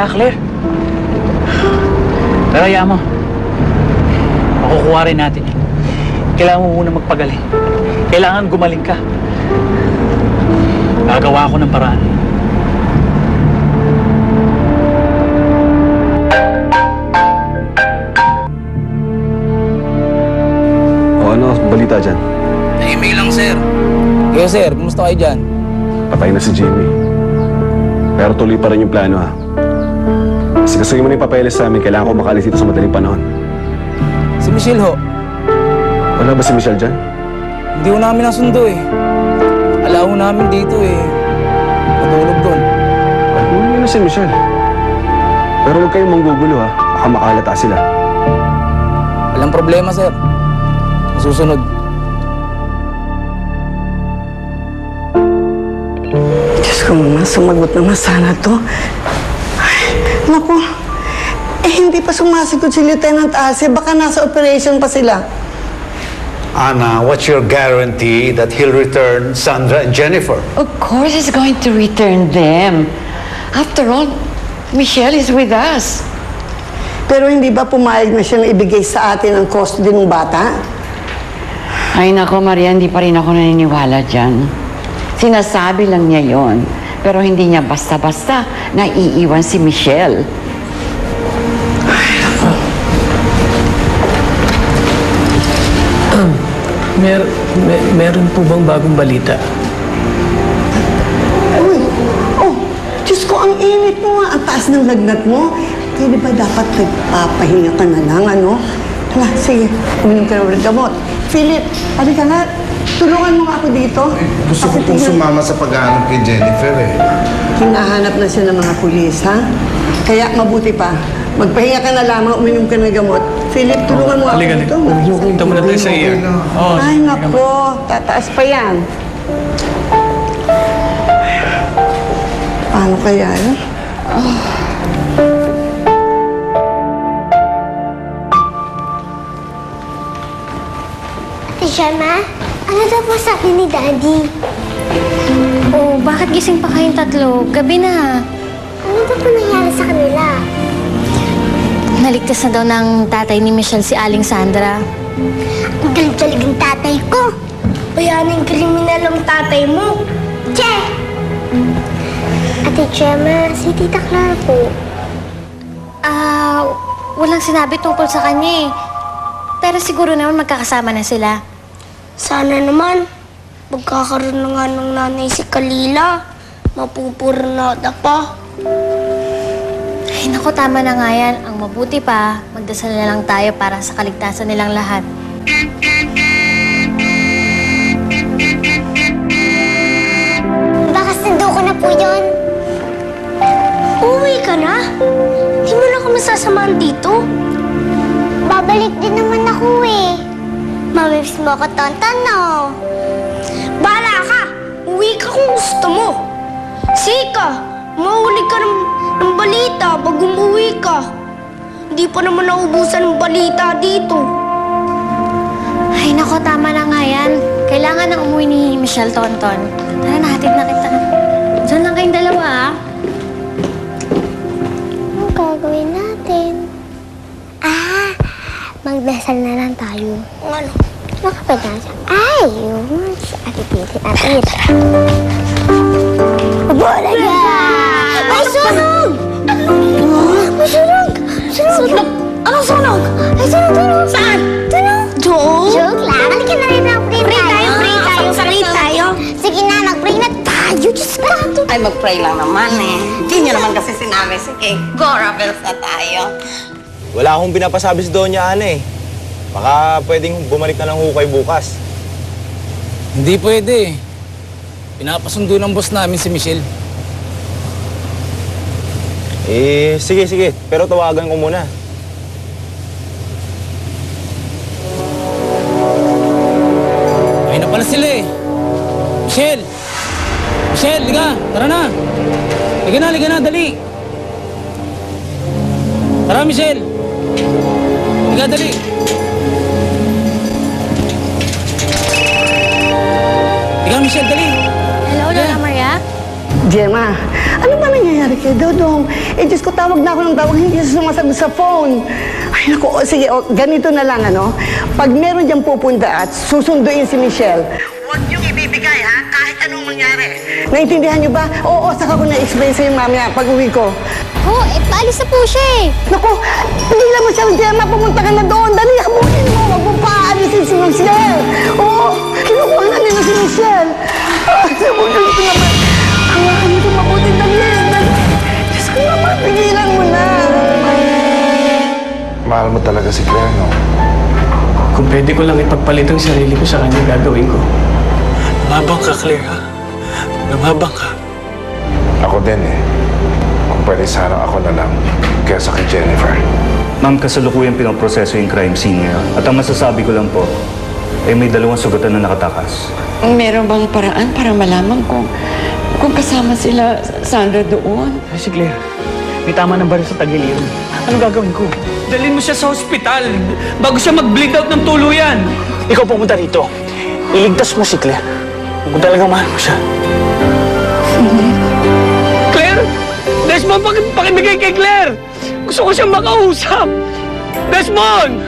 Claire. Pero hayaan mo. Makukuha rin natin yun. Kailangan mo muna magpagaling. Kailangan gumaling ka. Gagawa ako ng paraan. O ano, balita dyan? Na-email lang, sir. Kaya, sir, kumusta kayo dyan? Patay na si Jimmy. Pero tuloy pa rin yung plano, ha? Sigasuhin mo na yung papeles sa amin. Kailangan ko makalis dito sa madaling panahon. Si Michelle, ho. Wala ba si Michelle dyan? Hindi ko namin nasundo, eh. Alaw namin dito, eh. Matulog doon. Ay, yun na si Michelle. Pero huwag kayong manggugulo, ha? Baka makalata sila. Walang problema, sir. Masusunod. Diyos ko, mama, sumagot naman sana to. Ay, naku. Hindi pa sumasagot si Lieutenant Arce. Baka nasa operation pa sila. Anna, what's your guarantee that he'll return Sandra and Jennifer? Of course he's going to return them. After all, Michelle is with us. Pero hindi ba pumayag na siyang ibigay sa atin ang custody ng bata? Ay nako, Maria, hindi pa rin ako naniniwala dyan. Sinasabi lang niya yon, pero hindi niya basta-basta naiiwan si Michelle. Meron po bang bagong balita? Uy, oh, Diyos ko, ang init mo nga. Ang taas ng lagnat mo. Pwede ba dapat nagpapahinga ka na lang, ano? Hala, sige, uminom ka na ulit gamot. Philip, halika nga. Tulungan mo nga ako dito. Gusto ko pong sumama sa paghahanap kay Jennifer, eh. Hinahanap na siya ng mga pulis, ha? Kaya mabuti pa. Magpahinga ka na lamang, uminom ka ng gamot. Philip, tulungan mo ako dito. Punta mo na tayo sa ER. Ay, nako. Tataas pa yan. Paano kaya yun? Ate Gemma, ano daw po sabi ni Daddy? Oh, bakit gising pa kayong tatlo? Gabi na. Ano daw po nangyari sa kanila? Naligtas na daw ng tatay ni Michelle si Aling Sandra. Ang galing-galing ng tatay ko. Bayaning kriminal ang tatay mo. Che! Ate Gemma, si Tita Clara po. Walang sinabi tungkol sa kanya eh. Pero siguro naman magkakasama na sila. Sana naman. Magkakaroon na nga ng nanay si Kalila. Mapupurnada pa. Ay naku, tama na nga yan. Ang mabuti pa, magdasal na lang tayo para sa kaligtasan nilang lahat. Baka sundo ko na po yun. Uwi ka na? Di mo na ako masasamaan dito? Babalik din naman ako eh. Mamimiss mo ako, Tonton, no? Bahala ka! Uwi ka kung gusto mo. Sika, mahuli ka ng balita pag umuwi ka. Hindi pa naman naubusan ng balita dito. Ay naku, tama na nga yan. Kailangan nang umuwi ni Michelle, Tonton. Tara, nahatid na kita. Diyan lang kayong dalawa, ah. Anong gagawin natin? Magdasal na lang tayo. Ano? Makapagdasal. Ayun. Sa atipitin natin. Bola ka! May sunog! May sunog! Sunog! Anong sunog? Ay, sunog! Saan? Sunog! Joke lang. Halika na rin lang. Pray tayo. Pray tayo. Sige na, mag-pray na tayo. Diyos ko. Ay, mag-pray lang naman eh. Hindi niyo naman kasi sinabi, sige, go, rebels na tayo. Wala akong pinapasabi si Doña Ana eh. Baka pwedeng bumalik na ng hukay bukas. Hindi pwede. Pinapasundo ng boss namin si Michelle. Sige. Pero tawagan ko muna. Ayun na pala sila eh. Michelle! Michelle, liga! Tara na! Liga na, dali! Tara, Michelle! Liga, dali! Liga, Michelle, dali! Hello, Lola Maria? Gemma, ano ba nangyayari kay Dodong? Eh, Diyos ko, tawag na ako ng tawag, hindi siya sumasagot sa phone. Ay, naku, sige, ganito na lang, ano? Pag meron diyang pupunta at susunduin si Michelle, huwag niyong ibibigay, ha? Kahit anong mangyari. Naintindihan niyo ba? Oo, saka ko na-explain sa'yo mamaya pag uwi ko. Oh, paalis na po siya eh. Naku, pigilan mo siya, Gemma, pumunta ka na doon. Dali, habulin mo, wag mo paalisin si Michelle. Oo, kinukuha na nila si Michelle. Sabulin ko naman. Hawakan mo ito mabuti, dali. Diyos ko naman, pigilan mo na. Mahal mo talaga si Claire, no? Kung pwede ko lang ipagpalit ang sarili ko sa kanya, gagawin ko. Lumabang ka, Claire, ha? Lumabang ka. Ako din eh. Kung pwede sana ako na lang kaysa kay Jennifer. Ma'am, kasalukuyan pinoproseso yung crime scene ngayon. At ang masasabi ko lang po, may 2 sugatan na nakatakas. Meron bang paraan para malaman kung kasama sila Sandra doon? Ay, si Claire, may tama ng baril sa tagiliran. Ano gagawin ko? Dalhin mo siya sa ospital bago siya mag-bleed out ng tuluyan. Ikaw pumunta rito. Iligtas mo si Claire. Kung talagang mahal mo siya. Claire! Desmond, pakibigay kay Claire! Gusto ko siyang makausap! Desmond!